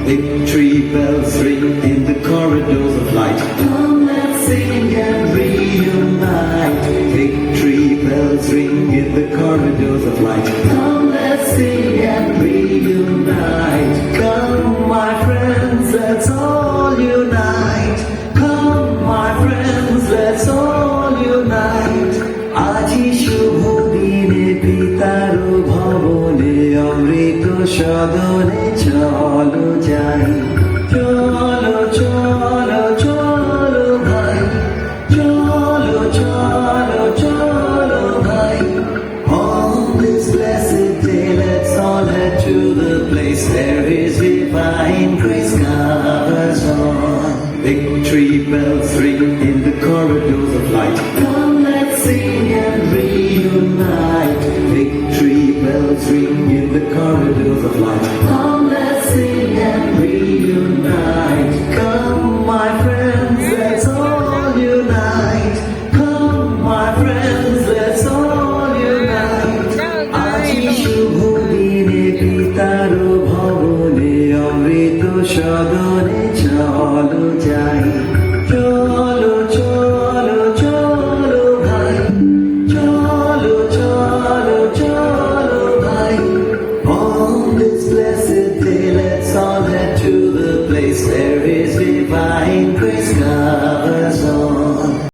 Victory bells ring in the corridors of light. Come, let's sing and reunite. Victory bells ring in the corridors of light. Come, let's sing and reunite. Come, my friends, let's all unite. Come, my friends, let's all unite. আজি শুভ দিনে পিতার ভবনে অমৃত সদনে চলো যাই। চলো চলো চলো ভাই, চলো চলো চলো ভাই। On this blessed day let's all head to the place where His divine grace covers all. Victory bells ring in